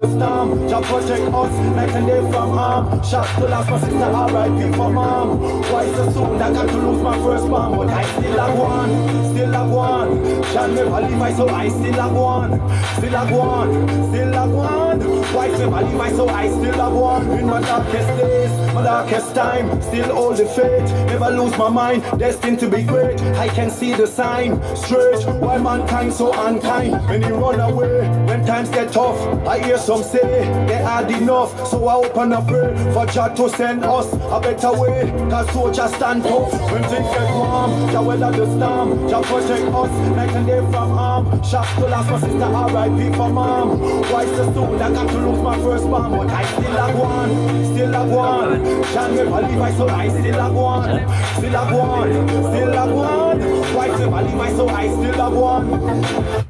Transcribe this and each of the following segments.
Storm, Jah protect us night and day from harm. Shots to last my sister, R.I.P. for mom. Why so soon I got to lose my first born, but I still have one, still have one. Jah never leave I, so I still have one, still have one, still have one. Why never leave I, so I still have one. In my darkest days, my darkest time, still hold the faith, never lose my mind, destined to be great. I can see the sign, straight. Why mankind so unkind? Many run away when times get tough. I hear some say they had enough, so I open up pray for Jah to send us a better way. Cause soldiers stand tough when things get warm. Jah weather the storm, Jah protect us night and day from harm. Shots to last my sister, R.I.P. for mom. Why so soon I got to lose my first born, but I still have one, still have one. Jah never leave I, so I still have one, still have one, still have one. Why never leave I, so I still have one.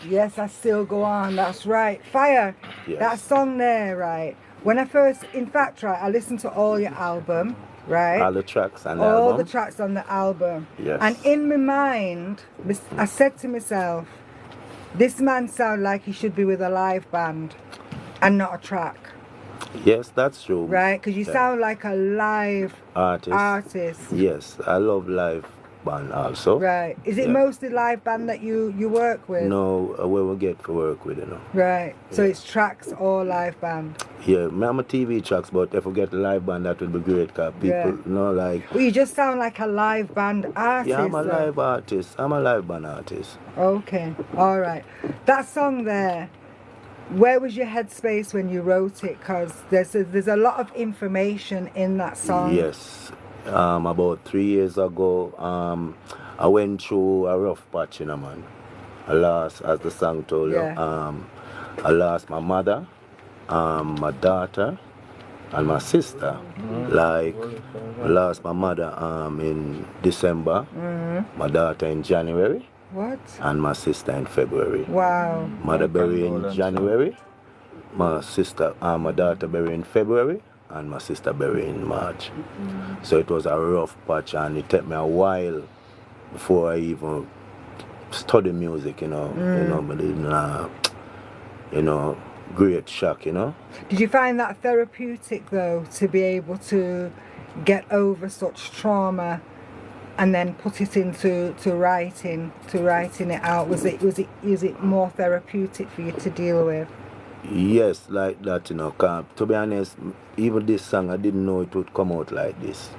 Yes, I still go on. That's right. Fire. Yes. That song there, right? When I first, in fact, right, I listened to all your album, right? All the tracks on the all album. the tracks on the album. Yes. And in my mind, I said to myself, this man sounds like he should be with a live band and not a track. Yes, that's true. Right? Because you sound like a live artist. Yes, I love live band also. Right. Is it mostly live band that you work with? No, where we get to work with, you know. Right. So it's tracks or live band? Yeah, I'm a TV tracks, but if we get a live band, that would be great, because people, you know, like... Well, you just sound like a live band artist. Yeah, I'm a live artist. I'm a live band artist. Okay. All right. That song there, where was your headspace when you wrote it? Because there's a lot of information in that song. Yes. About 3 years ago, I went through a rough patch, you know, man. I lost, as the song told you, I lost my mother, my daughter, and my sister. Like, I lost my mother in December, my daughter in January. What? And my sister in February. Wow. Mother buried in January, my sister, my daughter buried in February, and my sister buried in March. So it was a rough patch, and it took me a while before I even study music, you know. You know, great shock, you know. Did you find that therapeutic though, to be able to get over such trauma and then put it into writing it out? Was it more therapeutic for you to deal with? Yes, like that, you know. 'Cause to be honest, even this song, I didn't know it would come out like this.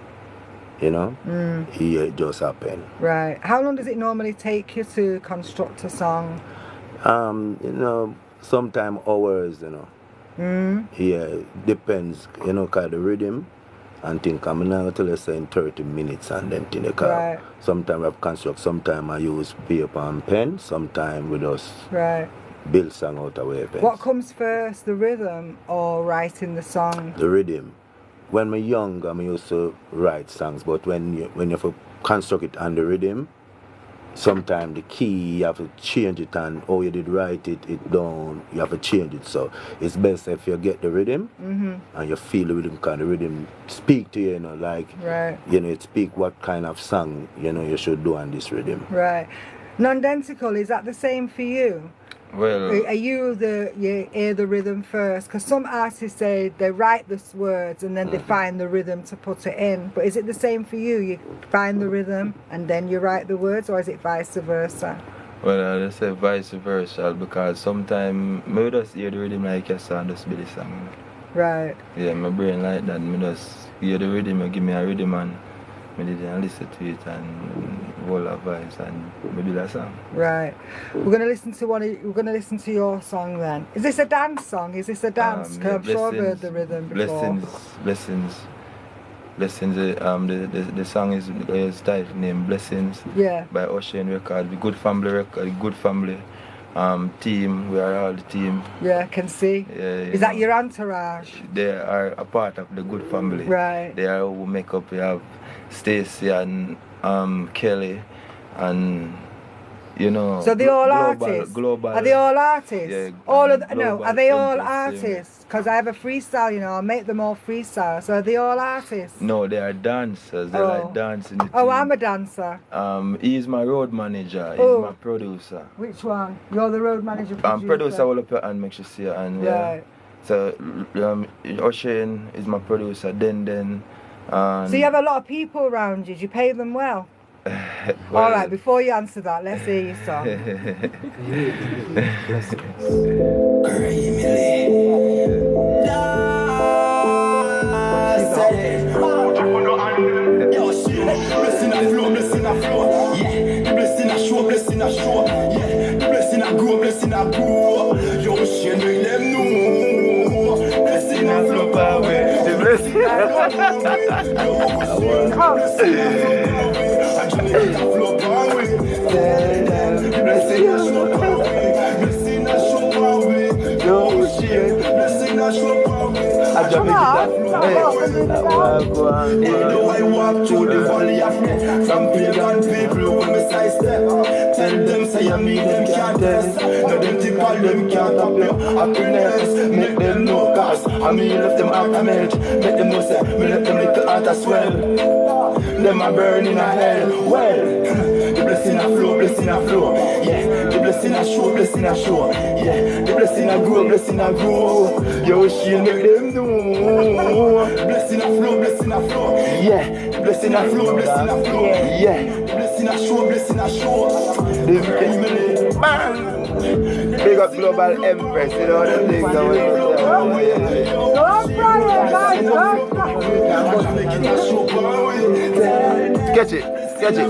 You know? Yeah, it just happened. Right. How long does it normally take you to construct a song? You know, sometime hours, you know. Yeah, depends, you know, 'cause the rhythm and think I'm not going to tell you in 30 minutes and then think right. Sometimes I construct, sometimes I use paper and pen, sometimes we just build song out of weapons. What comes first, the rhythm or writing the song? The rhythm. When I'm young, I used to write songs, but when you have to construct it on the rhythm, sometimes the key, you have to change it, and how you did write it down, you have to change it. So it's best if you get the rhythm and you feel the rhythm, because the rhythm speak to you, you know, like, you know, it speak what kind of song, you know, you should do on this rhythm. Right. Nodentical, is that the same for you? Well, are you hear the rhythm first? Because some artists say they write the words and then they find the rhythm to put it in. But is it the same for you? You find the rhythm and then you write the words, or is it vice versa? Well, I just say vice versa, because sometimes I just hear the rhythm like a song, just be the song. Right. Yeah, my brain like that. I just hear the rhythm, give me a rhythm, and I didn't listen to it and roll a vibes and maybe that song. Right. We're gonna listen to your song then. Is this a dance song? Is this a dance? Yeah, I'm sure I've heard the rhythm before. Blessings. The song is titled named Blessings. Yeah. By Ocean Record, the Good Family Record, the Good Family team. We are all the team. Yeah, I can see. Yeah, is that your entourage? They are a part of the Good Family. Right. They are who make up. We have Stacy and Kelly, and you know. So they all artists. Global. Are they all artists? Yeah. All of no. Are they all artists? artists? Because I have a freestyle, you know. I'll make them all freestyle. So are they all artists? No, they are dancers. They like dancing. The oh, team. I'm a dancer. He's my road manager. Oh. He's my producer. Which one? You're the road manager. Producer will up and make sure see and right. So O'Shane is my producer, Den. So you have a lot of people around you. Do you pay them well? Well, All right, before you answer that, let's hear your song. Blessing a flow, blessing a flow. Yeah, the blessing a show, blessing a show. Yeah, the blessing a grow, blessing a grow. Yo, shit, make them know. Blessing a flow power. The blessing a flow power. Yo, blessing a flow power. The blessing a show power. Blessing a show power. Yo, shit, blessing a show power. Come on. I walk through the valley of death. Some pagan people when me sidestep. Tell them say I mean them can't test. Nodentical them can't stop your happiness. Make them know cause I mean left them out of melt. Make them know say me left them little heart as well. Them a burn in a hell. Well, the blessing a flow, blessing a flow. Yeah, the blessing a show, blessing a show. Yeah, the blessing a grow, blessing a grow. Yo, she make them know. Blessing a flow, blessing a flow. Yeah, blessing a flow, blessing a flow. Yeah, blessing a show, blessing a show. Bang! Big up Global Empress, you know the things that we Sketch it, sketch it.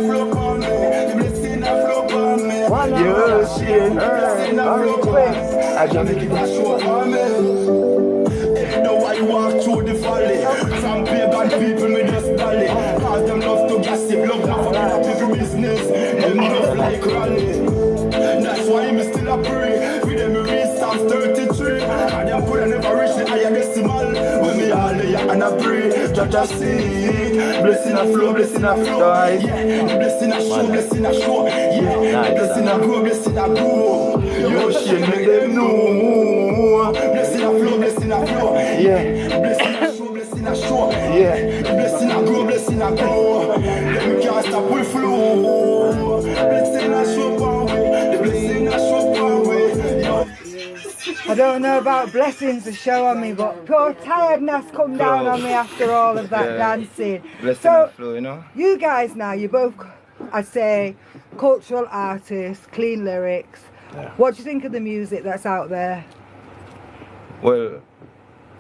Yo, shit. I just make it a show. Now I walk through the valley. Some pagan people me just dally. Cause them love to gossip, love to fuck people business. Them love like rally. That's why me still a pray. For them me reach Psalms 33. And them could never reach the higher decimal. When me all lay and I pray. Just see. Blessing a flow, blessing a flow. Yeah, the blessing a show, blessing a show. Yeah, the blessing a grow, blessing a grow. Yo, shit, make them know. Blessing a flow, blessing a flow. Yeah, blessing a show, blessing a show. Yeah, blessing a grow, blessing a grow. Them can't stop we flow. Blessing a show power, the blessing a show power. I don't know about blessings to show on me, but pure tiredness come down on me after all of that dancing. So, flow, you know? You guys now, you're both, I'd say, cultural artists, clean lyrics. Yeah. What do you think of the music that's out there? Well,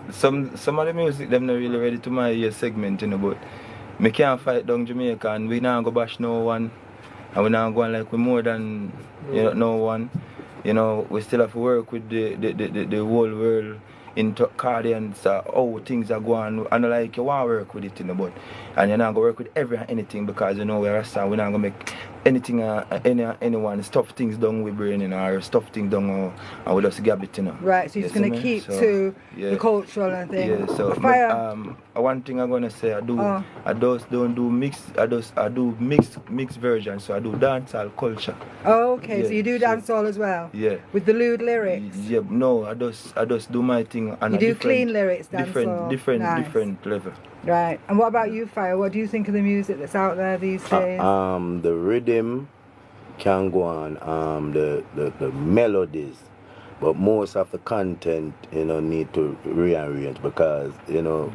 some of the music them not really ready to my ear segment, you know, but me can't fight down Jamaica and we not go bash no one. And we not going like we more than no one. You know, we still have to work with the whole world in cardians, how things are going. And like you want to work with it, you know, but and you're not going to work with anything because you know we're a star. We're not going to make anything, anyone stuff things down with brain, you know, or stuff things down and we just grab it, you know. Right, so you're just going to keep to the cultural and things. Yeah, so one thing I'm going to say, I just don't do I do mixed version, so I do dancehall culture. Oh, okay, so you do dancehall as well? Yeah. With the lewd lyrics? Yeah, no, I just do my thing. And you do clean lyrics, dancehall? Different level. Right, and what about you, Fire? What do you think of the music that's out there these days? The rhythm can go on, the melodies, but most of the content, you know, need to rearrange because, you know,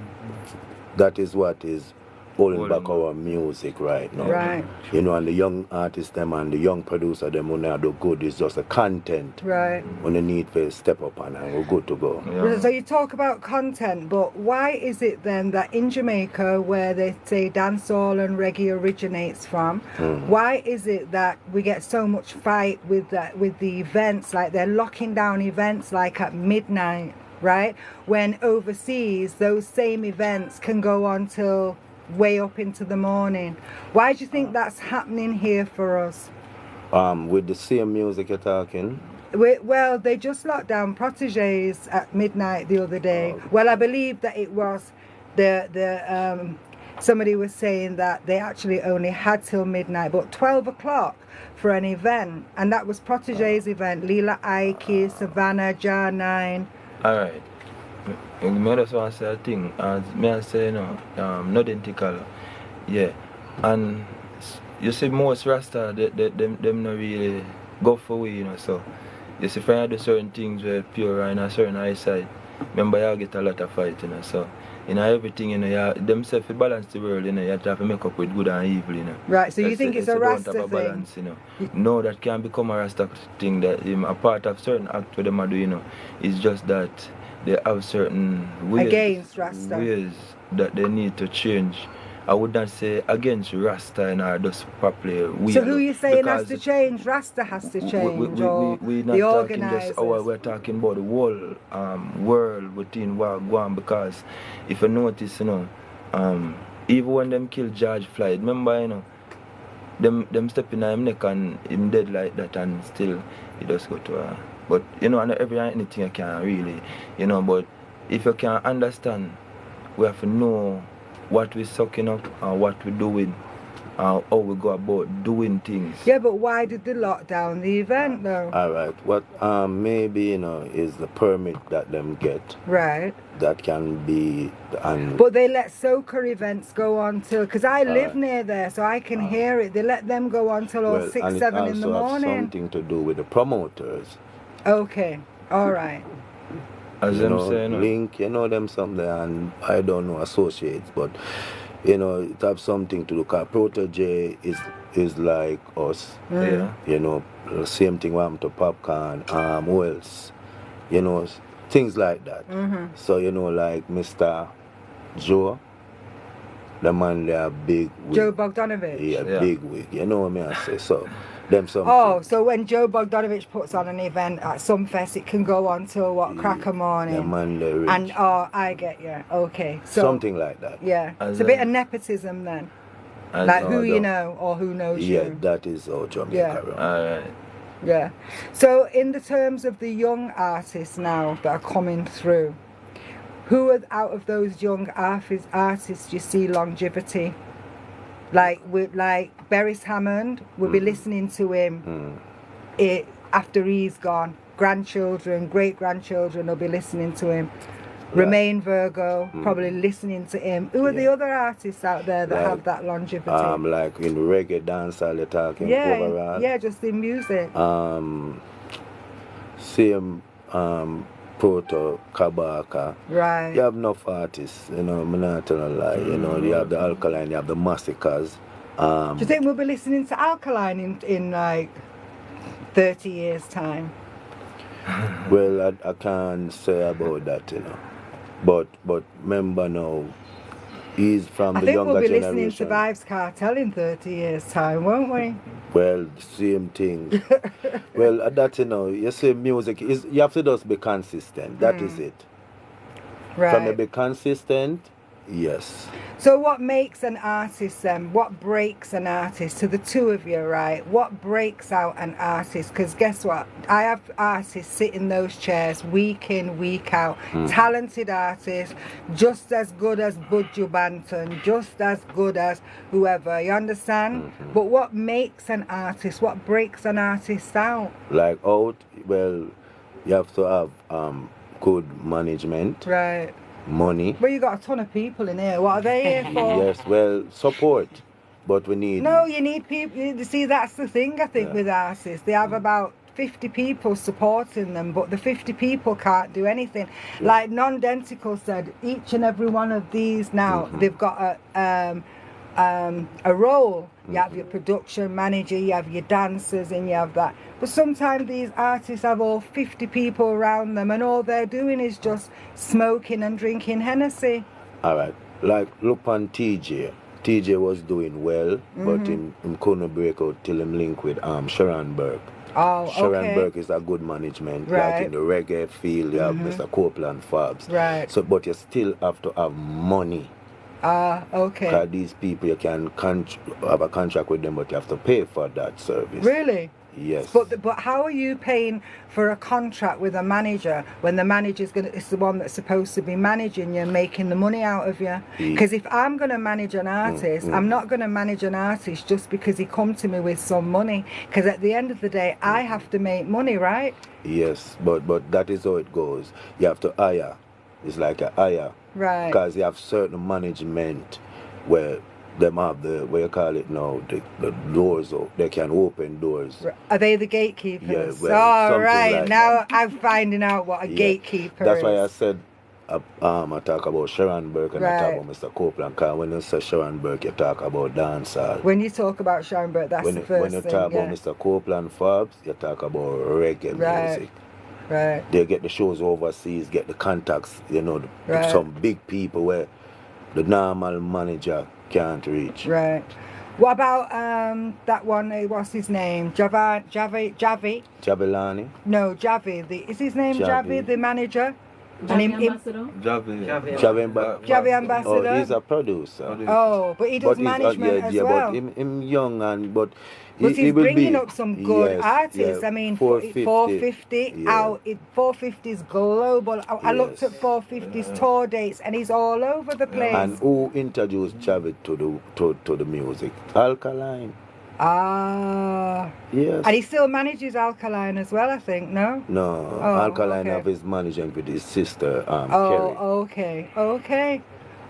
that is what is holding back our music right now. Right. You know, and the young artists them and the young producer them when they do good is just the content. Right. When they need to step up and we're good to go. Yeah. So you talk about content, but why is it then that in Jamaica, where they say dancehall and reggae originates from, why is it that we get so much fight with the events, like they're locking down events like at midnight, right? When overseas, those same events can go on till way up into the morning. Why do you think that's happening here for us? With the same music you're talking? Well, they just locked down Protégés at midnight the other day. Well, I believe that it was somebody was saying that they actually only had till midnight, but 12 o'clock for an event, and that was Protégés event. Lila Ike, Savannah, Jar 9. All right. I just want to say a thing. As me I say, you know, Nodentical, yeah. And you see most Rasta, them not really go for we, you know. So you see, if I do certain things where pure and a certain eyesight, remember you get a lot of fight, you know. So, you know, everything, you know, you themselves to balance the world, you know, you have to make up with good and evil, you know. Right, so you think it's a Rasta don't have a thing? balance, you know. No, that can become a Rasta thing, that a part of certain act what them are do, you know. It's just that they have certain ways, Against Rasta. ways that they need to change. I would not say against Rasta and or just properly. So who you saying has to change? Rasta has to change, or we the not talking organisers? just we're talking about the whole world within what go on, because if you notice, you know, even when them kill George Floyd, remember, you know, them stepping on him neck and him dead like that, and still he just go to but you know, and anything you can really, you know, but if you can understand, we have to know what we're sucking up and what we're doing, how we go about doing things. Yeah, but why did they lock down the event though? Alright, what maybe, you know, is the permit that them get. Right. That can be, and But they let soca events go on till, because I live near there, so I can hear it. They let them go on till all 6, and 7 it in the also morning. have something to do with the promoters. Okay, all right. As You them know, saying, Link, you know them something, and I don't know associates, but you know, it have something to do. Cause Protege is like us. yeah. You know, same thing what happened to Popcorn, Wells, you know, things like that. So you know, like Mr. Joe, the man there big wig. Joe Bogdanovich. Yeah, big wig. You know what I mean? I say so. Them something. Oh, so when Joe Bogdanovich puts on an event at Sumfest, it can go on till what, crack of morning? The man there rich. And I get you. Okay, so something like that. yeah, As it's a bit of nepotism then. Like who you know or who knows you. Yeah, that is how Jamaica Yeah. run. Alright. Yeah. So in the terms of the young artists now that are coming through, who are out of those young artists you see longevity? Like Beres Hammond, we'll be listening to him after he's gone. Grandchildren, great grandchildren will be listening to him. Remain Virgo, probably listening to him. Who are the other artists out there that have that longevity? Like in reggae dancehall, you're talking overall. Yeah, just in music. Same Proto Kabaka. Right. You have enough artists, you know, I'm not telling a lie. You know, you have the Alkaline, you have the Massacres. Do you think we'll be listening to Alkaline in like 30 years' time? Well, I can't say about that, you know. But remember now, he's from the younger generation. I think we'll be listening to Vibes Cartel in 30 years' time, won't we? Well, same thing. Well, that, you know, you say music, you have to just be consistent. That is it. Right. From you be consistent, yes. So what makes an artist then? What breaks an artist? To the two of you, right? What breaks out an artist? Because guess what? I have artists sit in those chairs week in, week out. Talented artists, just as good as Buju Banton, just as good as whoever, you understand? But what makes an artist? What breaks an artist out? Like out, well, you have to have good management. Right. Money. Well, you got a ton of people in here. What are they here for? Yes, well, support. But we need... No, you need people. You see, that's the thing, I think, with artists. They have about 50 people supporting them, but the 50 people can't do anything. Like Nodentical said, each and every one of these now, they've got a role. You have your production manager, you have your dancers, and you have that. But sometimes these artists have all 50 people around them, and all they're doing is just smoking and drinking Hennessy. Alright, like look on TJ. TJ was doing well, but him couldn't break out till him link with Sharon Burke. Oh, Sharon Burke is a good management, right. like in the reggae field, you have Mr. Copeland Fabs. Right. So, but you still have to have money. Okay. Because these people, you can have a contract with them, but you have to pay for that service. Really? Yes. But how are you paying for a contract with a manager when the manager's it's the one that's supposed to be managing you and making the money out of you? Because if I'm going to manage an artist, I'm not going to manage an artist just because he come to me with some money. Because at the end of the day, I have to make money, right? Yes, but that is how it goes. You have to hire. It's like a hire. Right. Because you have certain management where them have the, what you call it now, the doors, they can open doors. Are they the gatekeepers? Yeah, well, something right. like Now that. I'm finding out what a gatekeeper That's is. why I said, I talk about Sharon Burke and I talk about Mr. Copeland, because when you say Sharon Burke, you talk about dancehall. When you talk about Sharon Burke, that's the first thing. When you talk about Mr. Copeland Forbes, you talk about reggae music. Right. They get the shows overseas, get the contacts, you know, some big people where the normal manager can't reach. Right. What about that one, what's his name? Javi? Javilani? No, Javi. Is his name Javi, the manager? Javi Ambassador? Javi Ambassador. Oh, he's a producer. Oh, but he does management as well. But him young and But he's will bringing be, up some good artists. I mean, 450 out. 450 is global. I looked at 450's tour dates, and he's all over the place. And who introduced Javi to the music? Alkaline. Ah. Yes. And he still manages Alkaline as well, I think. No. No. Alkaline have his management with his sister, Kerry. Okay.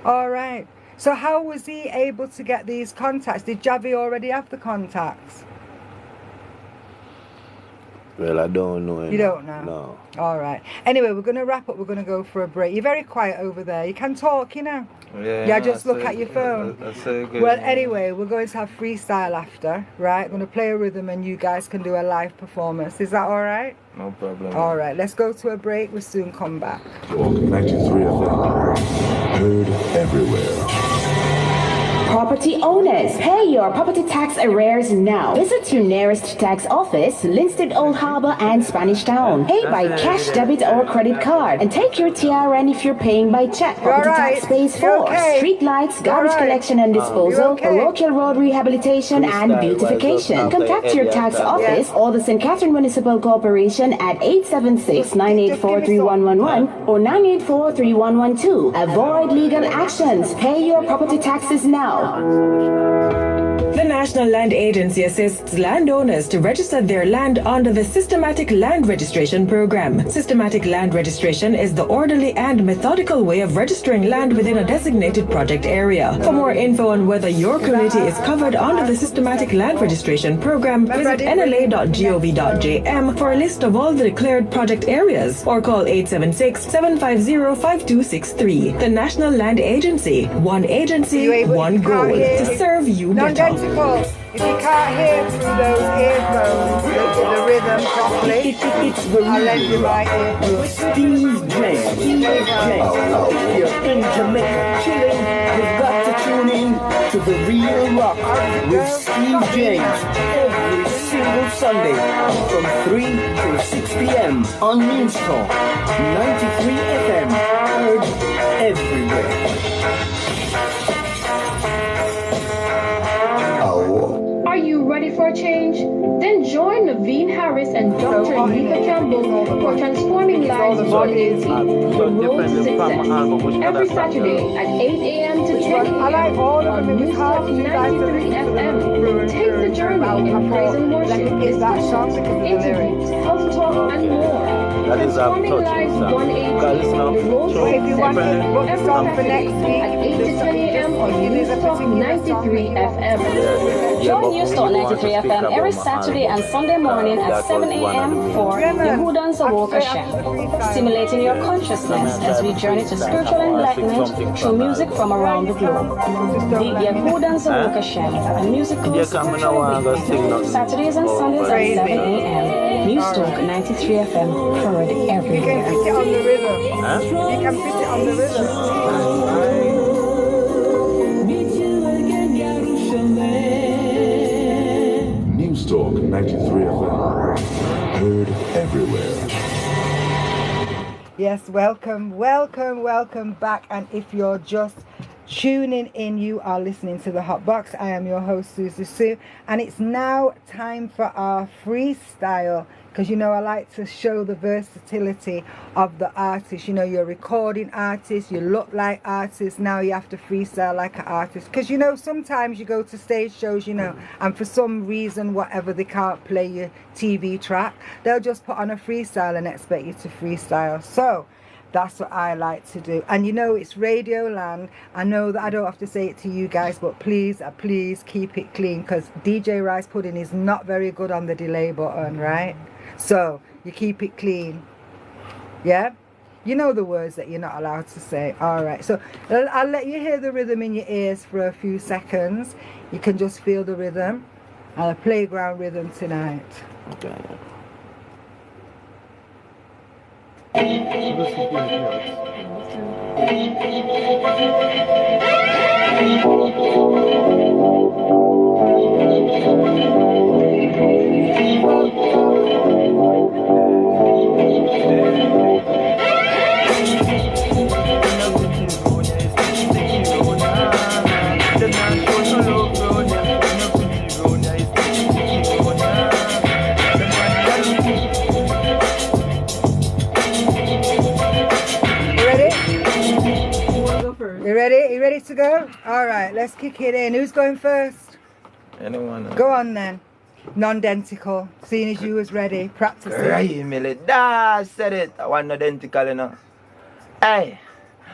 All right. So how was he able to get these contacts? Did Javi already have the contacts? Well, I don't know. You don't know? No. All right. Anyway, we're going to wrap up. We're going to go for a break. You're very quiet over there. You can talk, you know. Yeah, just look at your phone. Well, anyway, we're going to have freestyle after, right? I'm going to play a rhythm and you guys can do a live performance. Is that all right? No problem. All right. Let's go to a break. We'll soon come back. 93 FM. Heard everywhere. Property owners, pay your property tax arrears now. Visit your nearest tax office, Linstead Old Harbour and Spanish Town. Pay by cash, debit or credit card. And take your TRN if you're paying by check. Property tax pays for street lights, garbage collection and disposal, parochial road rehabilitation and beautification. Contact your tax office or the St. Catherine Municipal Corporation at 876-984-3111 or 984-3112. Avoid legal actions. Pay your property taxes now. The National Land Agency assists landowners to register their land under the Systematic Land Registration Program. Systematic Land Registration is the orderly and methodical way of registering land within a designated project area. For more info on whether your community is covered under the Systematic Land Registration Program, visit nla.gov.jm for a list of all the declared project areas or call 876-750-5263. The National Land Agency. One agency, one goal. To serve you better. If you can't hear through those earphones, the rhythm properly, I'll lend you my earphones. Steve James. If you're in Jamaica chilling, you've got to tune in to The Real Rock with Steve James every single Sunday from 3 to 6 p.m. on Newstalk 93 FM, heard everywhere. Are you ready for a change? Then join Naveen Harris and Dr. Nika Campbell for Transforming Lives 180, The Road to Success, every Saturday at 8 a.m. to 10 a.m. on Newstalk 93 FM. Take the journey in praise and worship, discussions, interviews, health talk, and more. Transforming Lives 180, The Road to Success, every Saturday at 8 to 10 a.m. on Newstalk 93 FM. Join Newstalk 93 FM every Saturday and Sunday morning at 7 a.m. for Yehudans Awoka Shem, stimulating your consciousness as we journey to spiritual enlightenment through music from around the globe. The Yehudans Awoka Shem, a musical spiritual awakening, Saturdays and Sundays at 7 a.m. Newstalk 93 FM, heard everywhere. You can fit it on the rhythm. You can fit it on the rhythm. Newstalk 93 FM. Heard everywhere. Yes, welcome back. And if you're just tuning in, you are listening to the Hot Boxxx. I am your host, Susie Sue, and it's now time for our freestyle. Because, you know, I like to show the versatility of the artist. You know, you're a recording artist, you look like artists, now you have to freestyle like an artist. Because, you know, sometimes you go to stage shows, you know, and for some reason, whatever, they can't play your TV track. They'll just put on a freestyle and expect you to freestyle. So, That's what I like to do. And you know, it's Radio Land. I know that I don't have to say it to you guys, but please, please keep it clean, because DJ Rice Pudding is not very good on the delay button, right? So you keep it clean. Yeah? You know the words that you're not allowed to say. All right. So I'll let you hear the rhythm in your ears for a few seconds. You can just feel the rhythm. And a playground rhythm tonight. Okay. You ready? You ready to go? All right, let's kick it in. Who's going first? Anyone? Go on then. Nodentical. Seeing as you was ready, practicing. Right, Millie. Da said it. I want Nodentical, you know. Hey.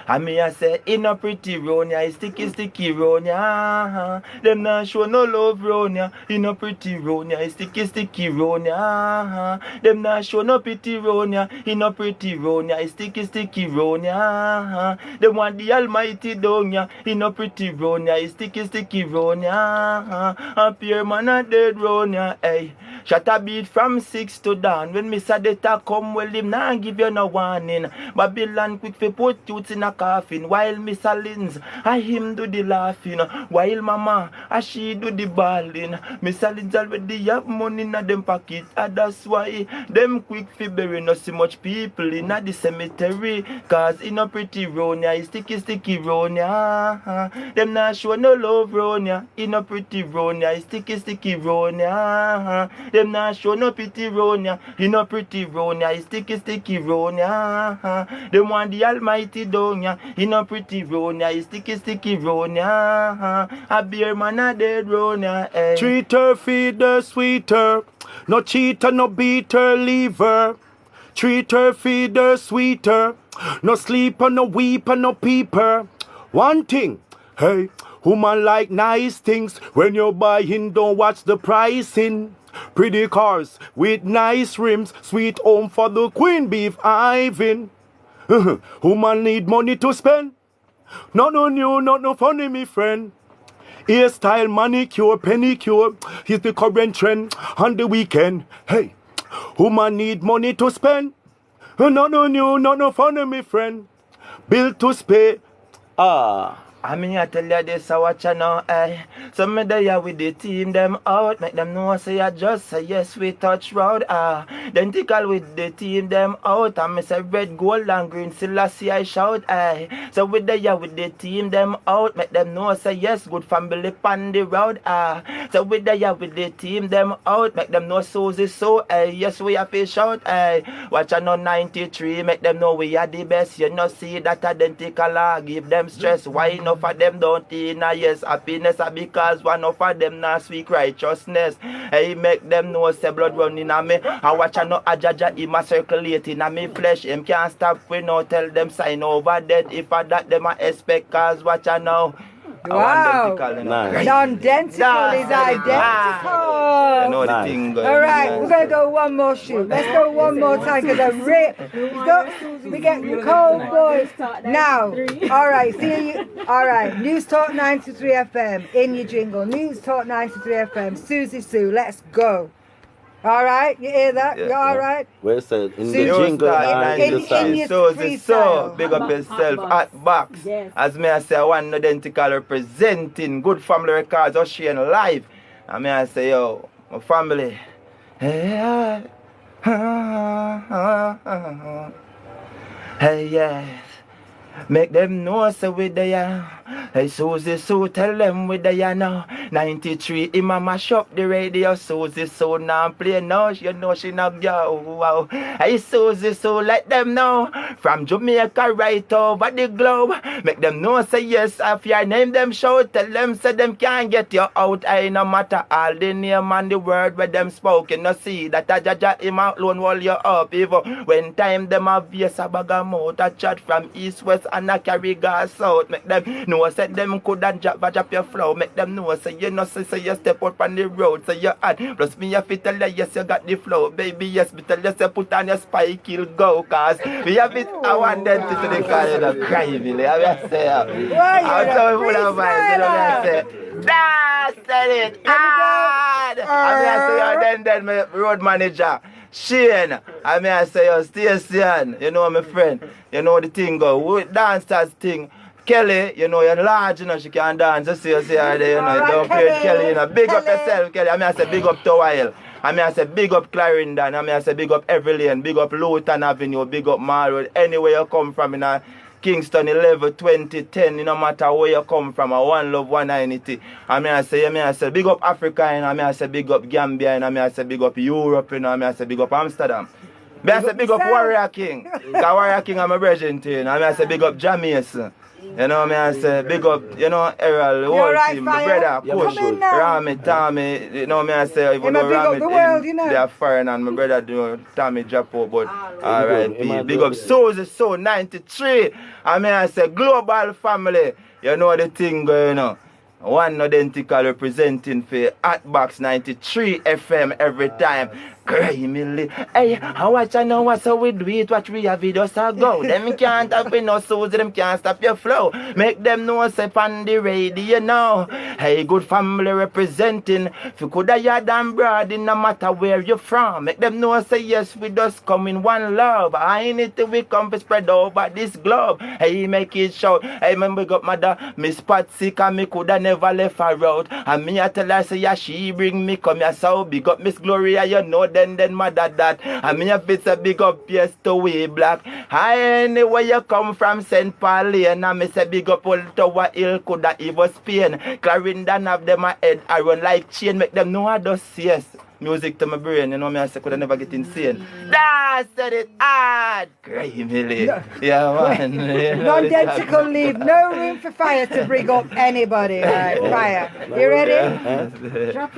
And me I say, in a pretty round ya, sticky round ya. Them not show no love round ya. In a pretty round ya, sticky round ya. Them not show no pity round ya. In a pretty round ya, sticky round ya. Them want the Almighty down ya. In a pretty round ya, sticky round ya. A pure man a dead round ya. Hey, shut a beat from 6 to dawn. When Mr. Data come, well him nah give you no warning. Babylon quick fi put youths in a coffin, while Mr. Lins I him do the laughing, while Mama she do the balling. Mr. Lins already have money in them pocket, and that's why them quick fi bury no see much people in the cemetery. Cause in a pretty round ya, sticky round ya. Them not show no love round ya. In a pretty round ya, sticky round ya. Them not show no pity round ya. In a pretty round ya, sticky round ya. Them want the Almighty down ya. In a pretty round ya, sticky round ya. A beer man a dead round ya. Hey. Treat her, feed her, sweet her. No cheat her, no beat her, leave her. Treat her, feed her, sweet her. No sleep her, no weep her, no peep her. One thing, hey, woman like nice things. When you're buying, don't watch the pricing. Pretty cars with nice rims. Sweet home for the queen beef Ivan. Woman need money to spend. Not no new, not no funny, me friend. Hairstyle, manicure, pedicure is the current trend on the weekend. Hey, woman need money to spend. Not no new, not no funny, me friend. Bill to pay. I mean, I tell you this, I watch you now, eh. So me there with the team, them out. Make them know, say I just say yes, we touch road, Nodentical with the team, them out. And me say red, gold and green, still I see I shout, eh. So we there with the team, them out. Make them know, say yes, good family on the road, So we there with the team, them out. Make them know Susie Sue, eh. Yes, we have to shout, eh. Watch you now 93, make them know we are the best. You know, see that Nodentical, give them stress. Why not? Of them don't in a yes happiness, because one of them not speak righteousness. Hey, make them know say blood running on me. I watch no ajaja him a circulating on me flesh. Him can't stop we no tell them sign over dead. If I that them I expect, cause watch I know. Wow. Nodentical is identical. You know the thing going. All right, we're going to go one more shoot. Let's go one more time because I'm we get cold boys. Now, all right, see you. All right, News Talk 93 FM in your jingle. News Talk 93 FM. Susie Sue, let's go. All right, you hear that? Yeah, you all right? Where's that? In Susie, the jingle in your Susie Sue, freestyle. big up yourself, Hot Boxxx. Yes. As me I say, I want Nodentical representing Good Family Records, Ocean Live. And me I say, yo, my family. Hey, hey, yes. Make them know, say we there. Hey, Susie Sue, tell them with the you know. 93, Ima mash up the radio. Susie Sue now play now. You know she not go. Wow. Hey, Susie Sue, let them know. From Jamaica right over the globe. Make them know, say yes. If your name them show, tell them, say them can't get you out. I no matter all the name and the word where them spoken. No see that a jaja him alone wall you up. Even when time them have yes a bag of mouth. A chat from east, west and a carry gas out. Make them know, say them coulda drop your flow. Make them know, say you know, say you step out on the road. Say you add. Plus me if it tell you yes you got the flow. Baby yes, me tell you say put on your spike kill go. Cause we have it, I want them to the kind of crazy. I say, I'm so full of vibes, you know what I say. That's it. I say, then my road manager, Shane. I say, Station, you know my friend. You know the thing go, dancers thing. Kelly, you know, you're large, you know, she can dance. You see her there, you know, you don't play Kelly, you know. Big up yourself, Kelly. I say, big up Towile. I say, big up Clarendon. I say, big up Every Lane, big up Luton Avenue, big up Mall Road. Anywhere you come from in Kingston 11, 20, 10, no matter where you come from, One Love, 190. I say, big up Africa, you know. I say, big up Gambia, and I say, big up Europe, you know. I say, big up Amsterdam. I say, big up Warrior King. Because Warrior King, I'm a virgin to you. I say, big up Jamaica. You know what I say? Big up, you know, Errol, the whole team, my brother, Push, Rami, Tommy, you know what I say? Even though Rami, you know? They are foreign and my brother do Tommy drop out, but alright, big up Susie Sue 93. I say, global family, you know the thing going on. One Nodentical representing for Hot Boxxx 93 FM every time. Crimely. Hey, how watch I know what so we do it, what we have it just a go. Them can't have no Susie, them can't stop your flow. Make them know say on the radio, you know. Hey, good family representing. If you could have yard and broad, no matter where you're from. Make them know say yes, we just come in one love. I ain't it we come to spread over this globe. Hey, make it shout. Hey, man, we got mother, Miss Patsy, and me could have never left her out. And me I tell her say yeah, she bring me come here so big up Miss Gloria, you know. Then mother that. I mean if it's a big up yes to way black. I anywhere you come from St. Paul Lane. I me say big up Old Tower Hill coulda even Spain. Clarendon have them a head around like chain. Make them know I just yes. Music to my brain, you know me I say coulda never get insane. That's it hard. Crimely. Yeah man. Nodentical leave no room for Fire to bring up anybody. Right, Fire. You ready?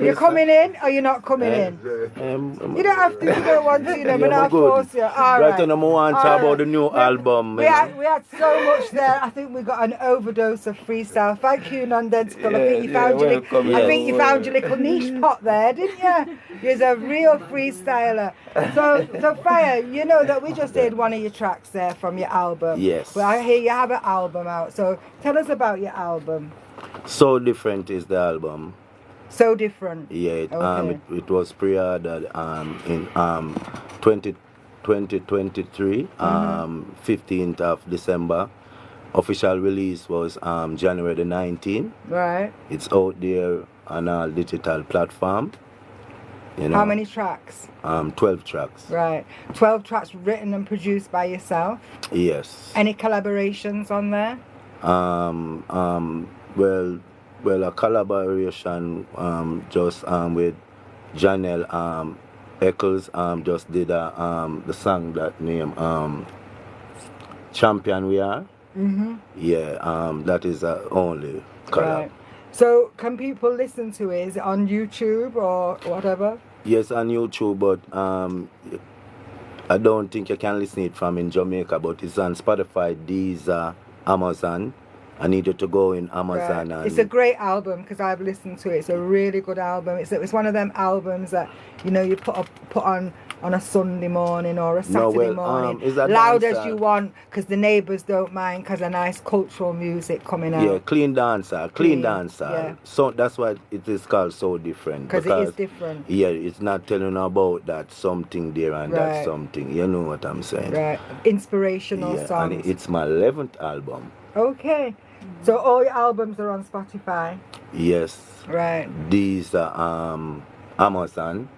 You're coming in or you're not coming in? You don't have to, you don't want to, you know, we're not force you. All right. Right, I want to talk about the new album. We had so much there. I think we got an overdose of freestyle. Thank you, Nodentical. I think you found your little niche pot there, didn't you? You're a real freestyler. So Fire, you know that we just did one of your tracks there from your album. Yes. Well, I hear you have an album out. So tell us about your album. So Different is the album. So Different. Yeah, it was pre-ordered in 2023, 15th of December. Official release was January the 19th. Right. It's out there on all digital platform. You know, how many tracks? 12 tracks. Right. 12 tracks written and produced by yourself? Yes. Any collaborations on there? Well, a collaboration just with Janelle Eccles just did the song that name Champion We Are. Mm-hmm. Yeah, that is only collab. Right. So can people listen to it? Is it on YouTube or whatever? Yes, on YouTube, but I don't think you can listen it from in Jamaica, but it's on Spotify, Deezer, Amazon. I need you to go in Amazon. Right. It's a great album because I've listened to it. It's a really good album. It's one of them albums that, you know, you put on a Sunday morning or a Saturday morning, loud as you want, because the neighbours don't mind, because a nice cultural music coming out. Yeah, clean dancer. Yeah. So that's why it is called So Different. Because it is different. Yeah, it's not telling about that something there and that something. You know what I'm saying? Right. Inspirational songs. And it's my 11th album. Okay. So all your albums are on Spotify? Yes. Right. These are Amazon.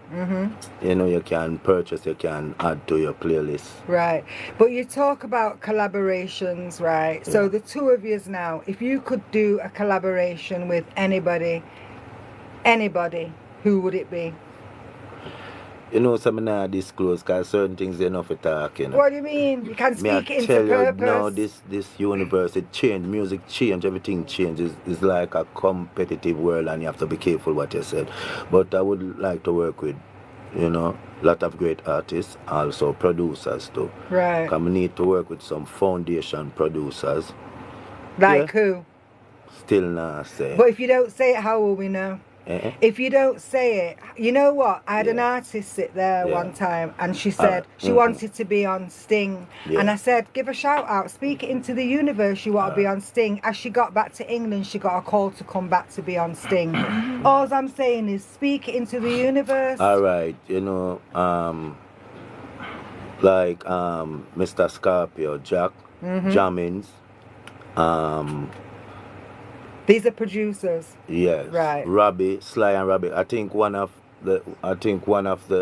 You know, you can purchase, you can add to your playlist. Right. But you talk about collaborations, right? So Yeah. the two of yous now, if you could do a collaboration with anybody, who would it be? You know, some not disclose because certain things they're not for talk, you know. What do you mean? You can Me I speak it into tell you purpose. now, this universe, it changed, music changed, everything changes. It's like a competitive world and you have to be careful what you said. But I would like to work with, you know, a lot of great artists, also producers too. Right. I need to work with some foundation producers. Like Yeah. who? Still not say. But if you don't say it, how will we know? If you don't say it, you know what? I had an artist sit there one time and she said she wanted to be on Sting. And I said, give a shout out, speak it into the universe, you want to be on Sting. As she got back to England, she got a call to come back to be on Sting. All I'm saying is speak it into the universe. All right, you know, like Mr. Scorpio, Jack, Jammins, these are producers. yes, Right. Robbie, Sly and Robbie. I think one of the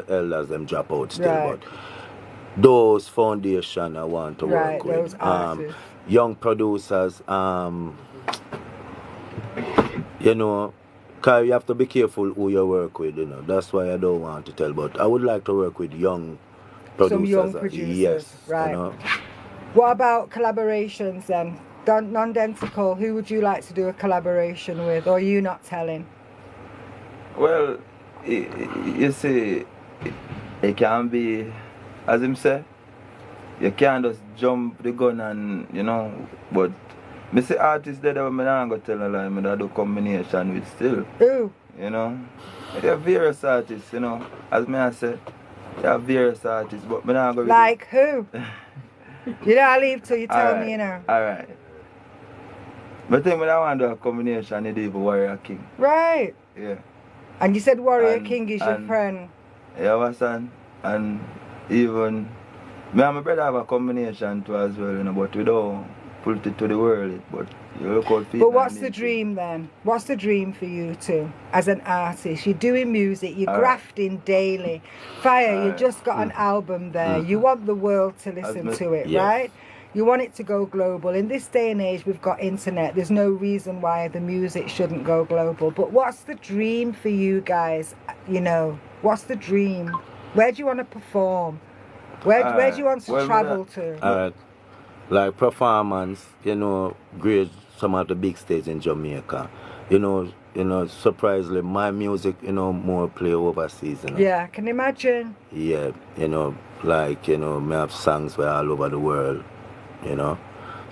elders them drop out still, Right. but those foundation I want to Right, work with. those artists. Young producers, you know, cause you have to be careful who you work with, you know. That's why I don't want to tell, but I would like to work with young producers. Some young producers, yes, right. You know. What about collaborations then? Nodentical, who would you like to do a collaboration with, or are you not telling? Well, you see, it can be, as him say, you can't just jump the gun and, you know, but me see artists that I'm not going to tell a lie, I do combination with still. Who? You know, there are various artists, you know, as me I said, there are various artists, but me not going to... Like who? You know, I leave till you tell me, you know. Alright. But then when I want to do a combination, it is Warrior King. Right. Yeah. And you said Warrior King is your friend. Yeah, understand? And even me and my brother have a combination too as well, you know, but we don't put it to the world. But you look out for it. But what's the dream then? What's the dream for you two as an artist? You're doing music, you're grafting daily. Fire, you just got an album there. You want the world to listen to it, right? You want it to go global. In this day and age, we've got internet. There's no reason why the music shouldn't go global. But what's the dream for you guys? You know, what's the dream? Where do you want to perform? Where do you want to travel to? Like performance, you know, grade some of the big stages in Jamaica. You know, surprisingly, my music, you know, more play overseas. You know? Yeah, I can imagine. Yeah, you know, like, you know, me have songs where all over the world. You know,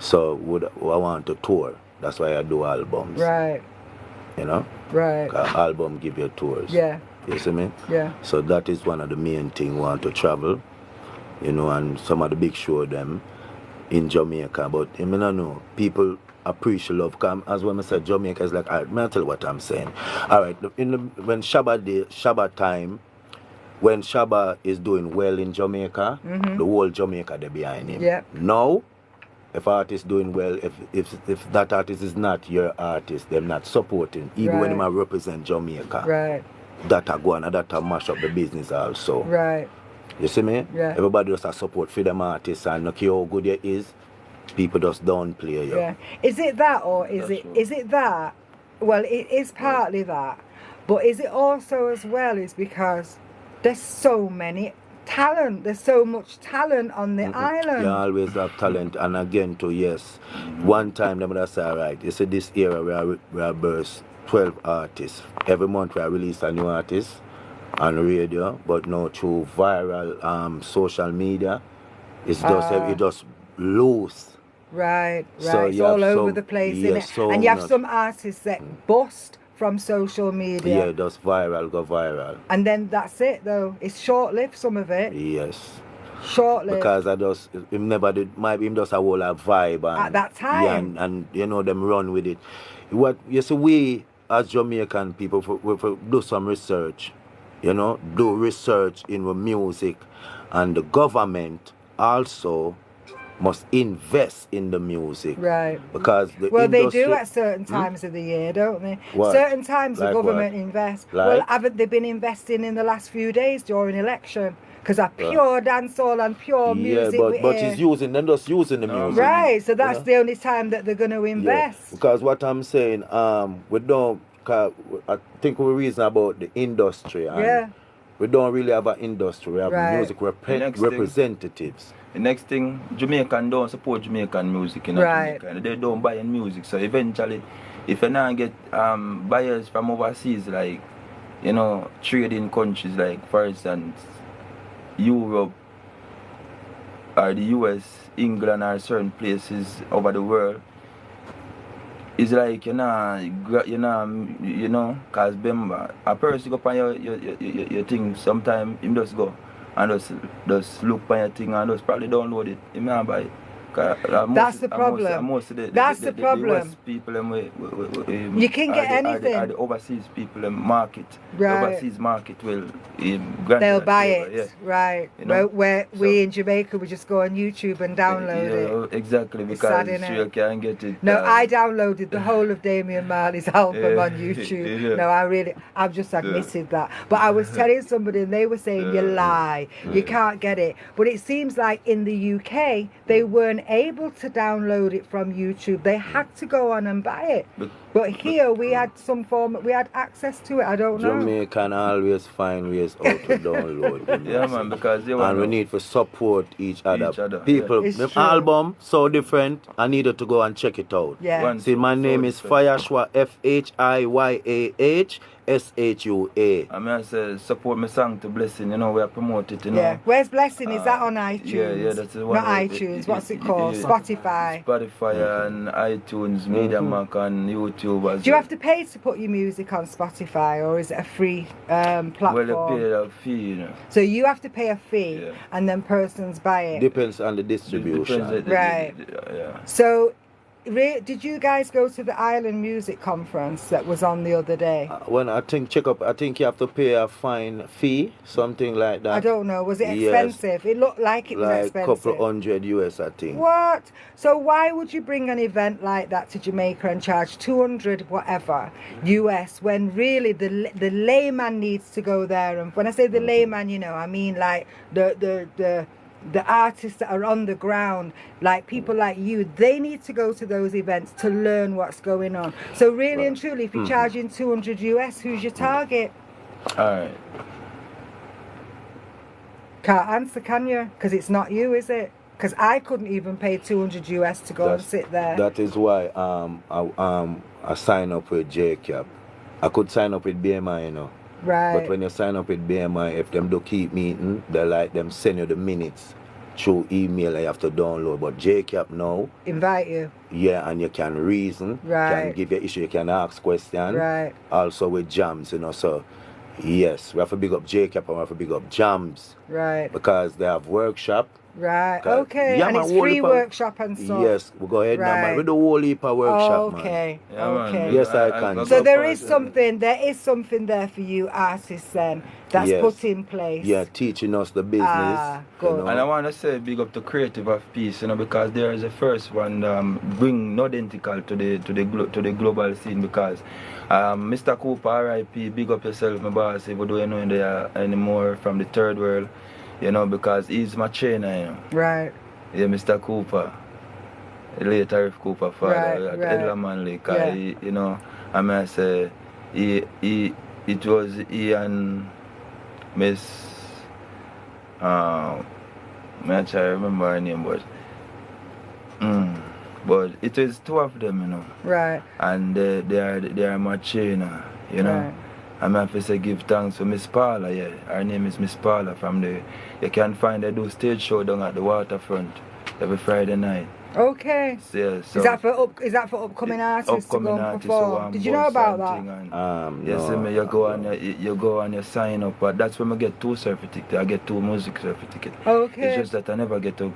so I want to tour. That's why I do albums. Right. You know. Right. Album give you tours. Yeah. You see me? Yeah. So that is one of the main things. Want to travel. You know, and some of the big show them in Jamaica. But I mean, I know people appreciate love. As when I said Jamaica is like, alright, may I tell you what I'm saying? Alright, when Shabbat time. When Shabba is doing well in Jamaica, the whole Jamaica they behind him. Yeah. Now, if artist doing well, if that artist is not your artist, they're not supporting, even when they represent Jamaica. Right. That are going and that are mash up the business also. Right. You see me? Yeah. Everybody just has support for them artists and look how good you is. People just don't play you. Yeah. Is it that or is it that? Well, it is partly that, but is it also as well is because there's so many talent. There's so much talent on the island. You always have talent, and again, too, yes. One time, them would say, all right, you see this era we are burst 12 artists. Every month we are release a new artist on radio, but now through viral social media, it's just it just loose. Right. So it's all over the place, isn't it? So and you have some artists that bust from social media. Yeah, just viral, go viral. And then that's it though. It's short-lived, some of it. Yes. Short-lived. Because I just, him never did, maybe him just a whole vibe. And, at that time. Yeah, and you know, them run with it. What, you see, we as Jamaican people, we do some research, you know, do research in the music, and the government also must invest in the music. Right. Because the well, industry, they do at certain times of the year, don't they? What? Certain times Like the government what? invests. Like? Well, haven't they been investing in the last few days during election? Because of pure dancehall and pure music. Yeah, but he's using, they're just using the music. Right, so that's the only time that they're going to invest. Yeah, because what I'm saying, we don't, I think we're reason about the industry. And we don't really have an industry. We have music representatives. The next thing, Jamaican don't support Jamaican music in Jamaica. They don't buy in music. So eventually, if you now get buyers from overseas, like, you know, trading countries like, for instance, Europe or the US, England or certain places over the world, it's like, you know, cause remember, a person go on your thing, sometime him just go and just look on your thing and just probably download it. He may buy it. That's the problem. That's the problem. The US people, you can get anything. The overseas people market. Right. The overseas market will they'll buy it. Yeah. Right. You know? Where we in Jamaica, we just go on YouTube and download it. Exactly, because you can't get it. No, I downloaded the whole of Damian Marley's album on YouTube. No, I've just admitted that. But I was telling somebody and they were saying, you lie. You can't get it. But it seems like in the UK, they weren't able to download it from YouTube. They had to go on and buy it. But here we had we had access to it. I don't know. Jamaican always find ways how to download the music. Yeah, man, because and we need to support each other. People, the album So Different. I needed to go and check it out. Yeah. See, my name is Fhiyahshua, Fhiyahshua. I mean, I say support my song to Blessing. You know, we are promoted. You know. Yeah. Where's Blessing? Is that on iTunes? Yeah, that's the one. Not iTunes. What's it called? Spotify. Spotify and iTunes, Media Mac and YouTube. Do you have to pay to put your music on Spotify, or is it a free platform? Well, they pay a fee, you know. So you have to pay a fee, and then persons buy it. Depends on the distribution. Right. So, did you guys go to the Island Music Conference that was on the other day? When I think you have to pay a fine fee, something like that. I don't know. Was it expensive? It looked like it was expensive. Like a couple $100 US, I think. What? So why would you bring an event like that to Jamaica and charge 200 whatever US when really the layman needs to go there? And when I say the layman, you know, I mean like the artists that are on the ground, like people like you, they need to go to those events to learn what's going on. So really and truly, if you're charging 200 US, who's your target? Alright. Can't answer, can you? Because it's not you, is it? Because I couldn't even pay 200 US to go and sit there. That is why I sign up with JCAP. I could sign up with BMI, you know. Right. But when you sign up with BMI, if them do keep meeting, they like them send you the minutes through email. You have to download. But JCAP now invite you. Yeah, and you can reason. Right. Can give your issue. You can ask questions. Right. Also with jams, you know. So yes, we have to big up JCAP and we have to big up jams. Right. Because they have workshop. Right, okay, and it's free workshop and stuff. Yes, we'll go ahead now, man. With the whole heap of workshop, okay, man. okay. Yes, I can. So there is something there for you artists then, that's put in place. Yeah, teaching us the business. Good. You know. And I want to say big up to Creative of Peace, you know, because there is the first one bring Nodentical to the global scene, because Mr. Cooper, R.I.P., big up yourself, my boss, if we don't know there anymore from the third world. You know, because he's my trainer, you know. Right. Yeah, Mr. Cooper. The late Arif Cooper father at Edla Manley. He, you know, I mean, say, it was he and Miss, I try to remember her name, but it is two of them, you know. Right. And they are my trainer, you know. Right. I'm have to say give thanks to Miss Paula, yeah. Her name is Miss Paula from the, you can find her do stage show down at the waterfront every Friday night. Okay. So, yeah, so is that for upcoming artists to go and perform? Did you know about that? Yes, no, you go and you sign up, but that's when I get 2 certificates. I get 2 music certificates. Okay. It's just that I never get to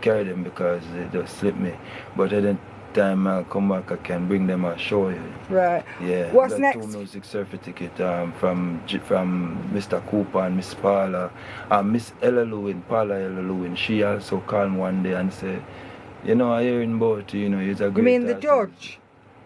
carry them because they just slip me. But then time I come back, I can bring them a show. Right. Yeah. What's got next? 2 music certificate from Mr. Cooper and Miss Paula. Miss Ella Lewin, Paula Ella Lewin, she also called me one day and said, you know, I hearing about you, you know, you're a great You mean the artist." judge?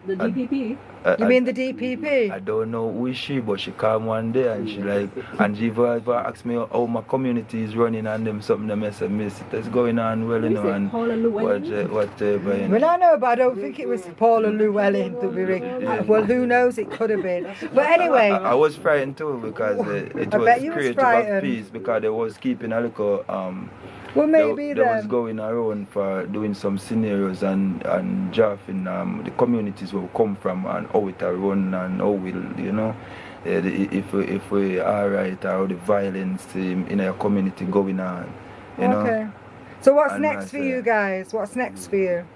The DPP? You mean the DPP? I don't know who is she, but she called me one day and she like, and she ever asked me how my community is running and them something that I said, miss, it's going on well, you know, and whatever. You know. Well, I know, but I don't think it was Paula Llewellyn to be ringing. Well, who knows? It could have been. But anyway. I was frightened too because it was creative of peace because they was keeping a little well, maybe they was going around for doing some scenarios and drafting the communities where we come from and how it run and how we'll, you know, if we alright, how the violence in our community going on, you know. Okay. So what's next for you guys? What's next for you?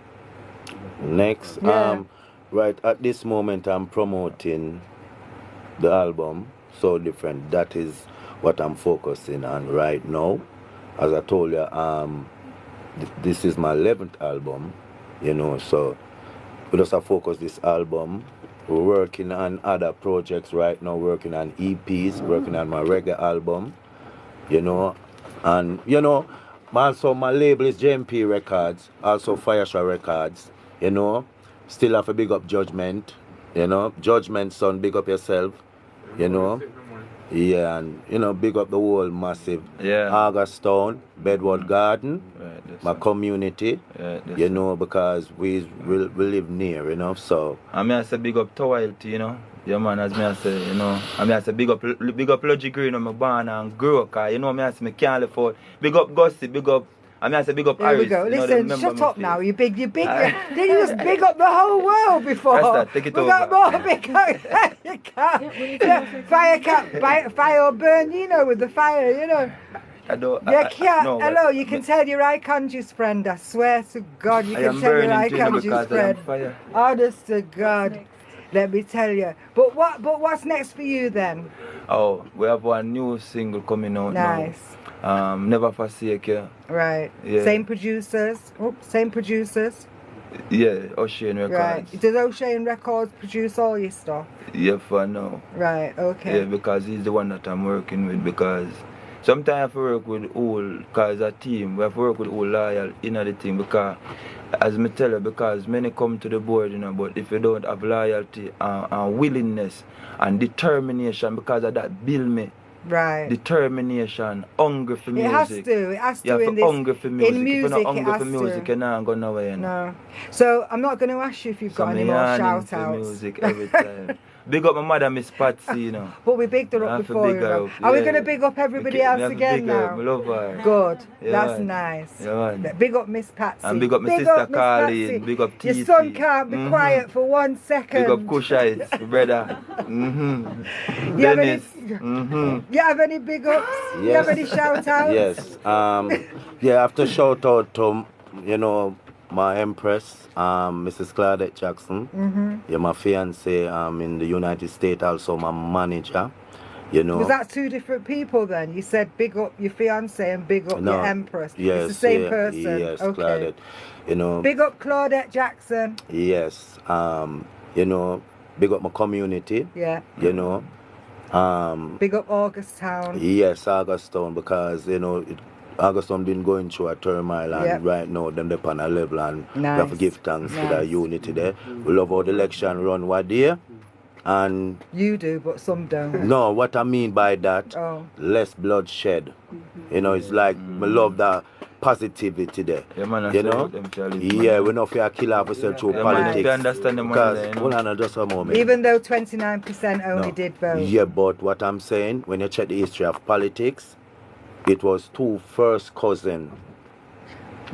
Next, right at this moment I'm promoting the album Soo Different. That is what I'm focusing on right now. As I told you, this is my 11th album, you know, so we just have focus this album. We're working on other projects right now, working on EPs, working on my reggae album, you know, and, you know, also my label is JMP Records, also Fhiyahshua Records, you know, still have a big up Judgment, you know, Judgment son, big up yourself, you know. Yeah, and you know, big up the whole massive August Town, Bedward Garden, my community, you know, because we live near, you know, so. I mean, I say big up Toilty, you know. Yeah, man, as me I say, you know. I mean, I say big up Logic Green, I'm born and grew up, you know, me I say, me can't afford. Big up Gussie, big up. I mean, I said big up There we go. Listen, shut up now. You big. Did you just big up the whole world before? That, take it we over. got more big up. You can't. Fire or burn, you know, with the fire, you know. I don't. You can't. No, hello, you can tell your icons friend. I swear to God, you can tell your icons friend. Honest to God. Let me tell you. But what's next for you then? Oh, we have one new single coming out nice. Now. Never Forsake You. Right. Yeah. Same producers. Same producers. Yeah, Ocean Records. Right. Does Ocean Records produce all your stuff? Yeah, for now. Right, okay. Yeah, because he's the one that I'm working with, because sometimes I have to work with all, because a team, we have to work with all loyal in the team, because as me tell you, because many come to the board, you know, but if you don't have loyalty and willingness and determination, because of that build me. Right. Determination, hunger for music. It has to. You have in to hunger for music. In music, if you're not hungry for music, you're not going nowhere. No. So I'm not going to ask you if you've got any more shout outs. Music every time. Big up my mother, Miss Patsy, you know. But we bigged her up before, you know. Are we going to big up everybody else again now? I love her. Good. Yeah, that's nice. Yeah, big up Miss Patsy. And big up my sister Carly. Big up Titi. Your son can't be quiet for 1 second. Big up Kushites, brother. Dennis. You have any big ups? Yes. You have any shout outs? Yes. Yeah, I have to shout out to, you know, my Empress, Mrs. Claudette Jackson. Yeah, my fiance in the United States, also my manager. You know. Was that 2 different people then? You said big up your fiance and big up your Empress. Yes, it's the same person. Yes, okay. Claudette. You know. Big up Claudette Jackson. Yes. You know, big up my community. Yeah. You know. Big up August Town. Yes, August Town, because you know August Town been going through a turmoil, and right now them they're on a level, and we have to give thanks to that unity there. We love how the election run what day, and you do, but some don't. No, what I mean by that, less bloodshed. You know, it's like we love that positivity there. Yeah, man, you know? Yeah, we not fear kill ourselves through politics. Man, understand the because, hold on just a moment. Even though 29% only did vote. Yeah, but what I'm saying, when you check the history of politics, it was 2 first cousins.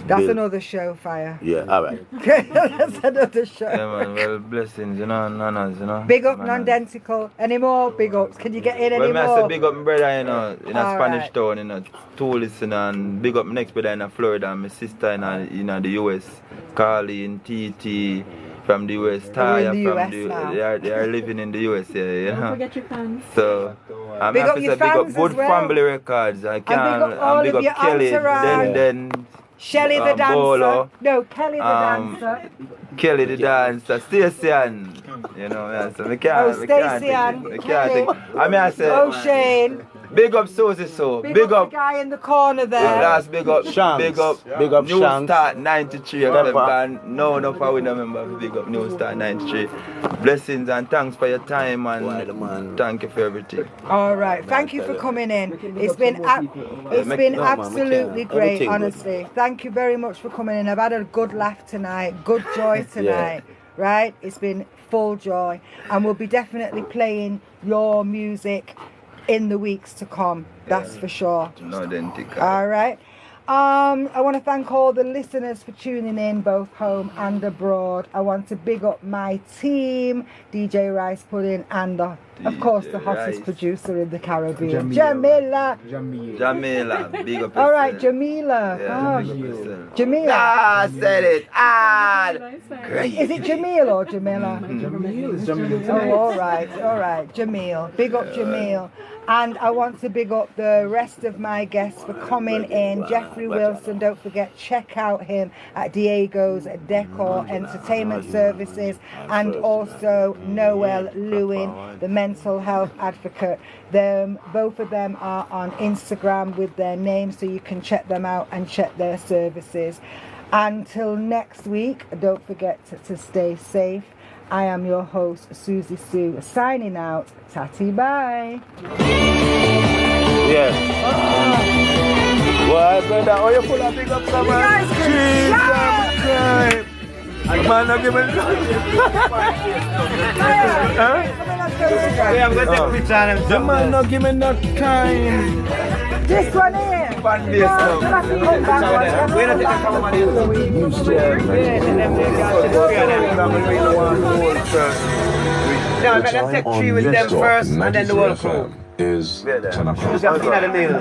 That's another show, Fire. Yeah, alright. That's another show. Yeah, man, well, blessings, you know, nanas, you know. Big up Nodentical. Any more big ups? Can you get in any more? Well, I say big up my brother, you know, in a Spanish town, you know, tourists, you know, and big up my next brother in Florida, and my sister in the US, Carly and TT from the US, Taya from the they are living in the US, yeah, you know. Don't forget your fans. So, I'm big happy to big up Good Family Records. I can, and big up Kelly, then Shelly the dancer. Bolo. No, Kelly the dancer. Kelly the dancer, Stacey Ann. You know, yeah, so we can't. Oh, Stacey Ann. I mean, I say. Oh, Shane. Big up Susie Sue. Big up the guy in the corner there. Last big up Shanks. Big up New Shanks. Start 93. No, no, for we remember big up New Start 93. Blessings and thanks for your time and thank you for everything. All right, thank you for coming in. It's been absolutely great, honestly. Thank you very much for coming in. I've had a good laugh tonight, good joy tonight. Right? It's been full joy, and we'll be definitely playing your music in the weeks to come, that's for sure. Nodentical. All right. I want to thank all the listeners for tuning in, both home and abroad. I want to big up my team, DJ Rice Pudding, and of course the hottest producer in the Caribbean, Jamila. Jamila, big up. All right, Jamila. Jamila. Ah, said it. Ah. Is it Jamil or Jamila? Jamil. Oh, all right, Jamil. Big up Jamil. And I want to big up the rest of my guests for coming in. Jeffrey Wilson, don't forget, check out him at Diego's Decor Entertainment Services, and also Noel Lewin, the mental health advocate. Both of them are on Instagram with their names, so you can check them out and check their services. Until next week, don't forget to stay safe. I am your host, Susie Sue, signing out. Tatty bye. Yeah. Well, brother, oh, you full of big up someone. Jesus Christ. Man, I'm giving I'm going to take a picture of him. the man not giving no time. This one here. Fan base now. We're not taking a No, I'm going to take 3 with them first and then the whole crew. Is 10 o'clock. Who's got the meal?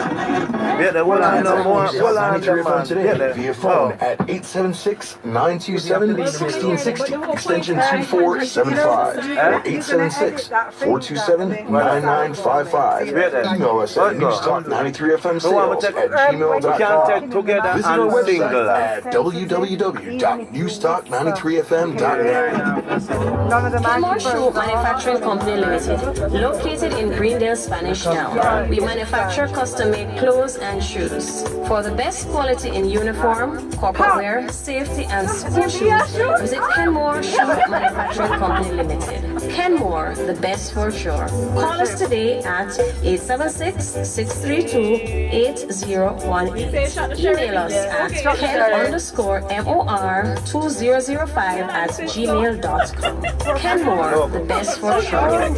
Via phone at 876-927-1660, extension 2475, or 876-427-9955. Email us at newstalk93fmsales@gmail.com. Visit our website at www.newstalk93fm.net. Kenmore Shoe Manufacturing Company Limited, located in Greendale, Spanish Town. We manufacture custom-made clothes and shoes. For the best quality in uniform, corporate wear, safety, and school shoes, visit Kenmore Shoe Manufacturing Company Limited. Kenmore, the best for sure. Call us today at 876-632-8018. Email us at ken_mor2005@gmail.com. Kenmore, the best for sure.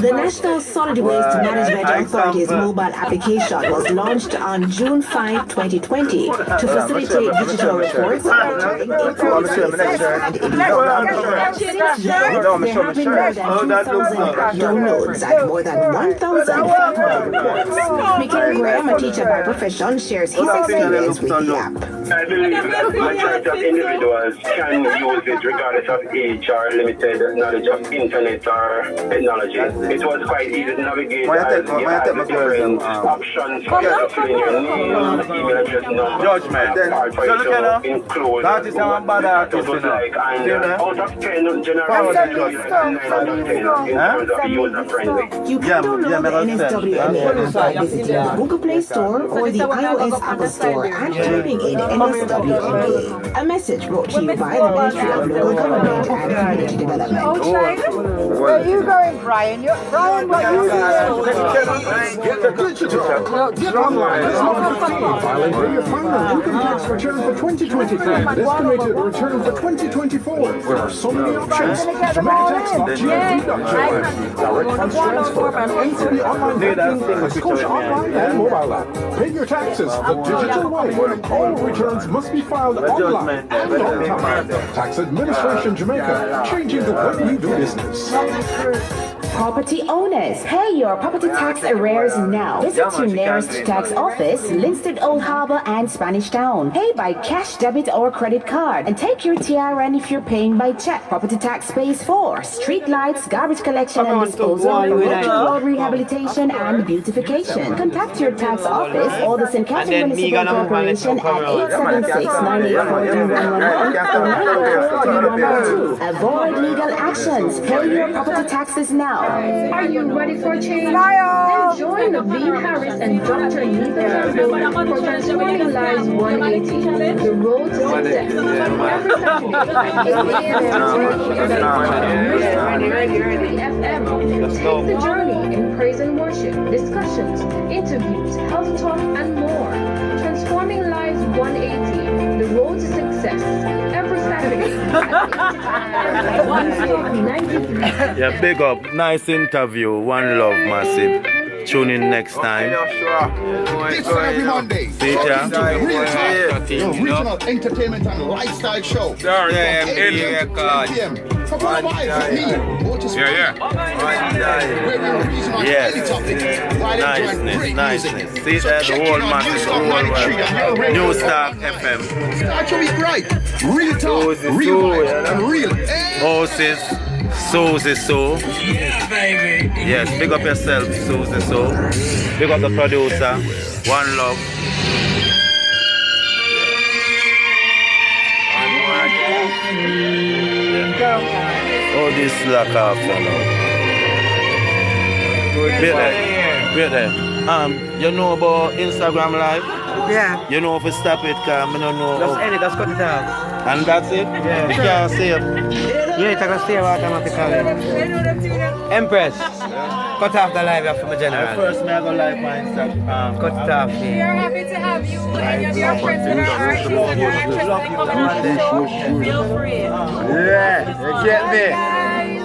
The National Solid Waste Management Authority's mobile application was launched on June 5, 2020 to facilitate digital reports, monitoring, information, and illegal downloads. There have been more than 2,000 downloads and more than 1,500 reports. Michael Graham, a teacher by profession, shares his experience with the app. I believe that majority of individuals can use it regardless of age or limited knowledge of internet or technology. It was quite easy to navigate as you had different options for you to fill in your name, email address, number, Judgment. Then, card for so you look to at include that is how bad artist, it was like, and out of 10 general in terms of user-friendly. You can download the NSWMA app by visiting the Google Play Store or the iOS Apple Store and typing in NSWMA. A message brought to you by the Ministry of Local Government and Community Development. Where are you going, Brian? Brian, what are you doing? Filing for your final income tax return for 2023 and estimated return for 2024. There are so many options. JamaicataX.gov.gov. Direct funds transfer, NCB online banking, a Scotia online and mobile app. Pay your taxes the digital way. All returns must be filed online and on time. Tax Administration Jamaica, changing the way we do business. Property owners, pay your property tax arrears now. Visit your nearest tax office, Linstead Old Harbour and Spanish Town. Pay by cash, debit or credit card, and take your TRN if you're paying by check. Property tax pays for street lights, garbage collection and disposal, promoting road rehabilitation and beautification. Contact your tax office or the St. Catherine Municipal Corporation at 876-984-311 or 904-312. Avoid legal actions. Pay your property taxes now. Are you ready for change? Then join Naveen Harris and Dr. Nita Campbell for Transforming Lives 180, the road to success. Every Saturday, 8 a.m. Take the journey in praise and worship, discussions, interviews, health talk, and more. Transforming Lives 180, the road to success. Every Saturday at 93. Yeah, big up. Nice interview. One love, massive. Tune in next time. This every Monday. See ya. Your regional entertainment and lifestyle show. Yeah. Yes. Niceness. See that the whole massive, the whole world. New Star FM. Start your week right. Real talk, real vibes, and real. Horses. Susie Sue. Yes, big up yourself, Susie Sue. Big up the producer. One love. Oh, this slack off, you know. Wait there. You know about Instagram Live? Yeah. You know if we stop it, cause I don't know. Just edit, just cut it out. And that's it? Yeah. You can't save. Yeah, it's gonna save automatically. Empress, cut off the live after my general. First, I go live my Instagram. Cut it off. We are happy to have you and any of your friends that are artists and are interested in coming on the show. Feel free. Yeah, you get me. Guys.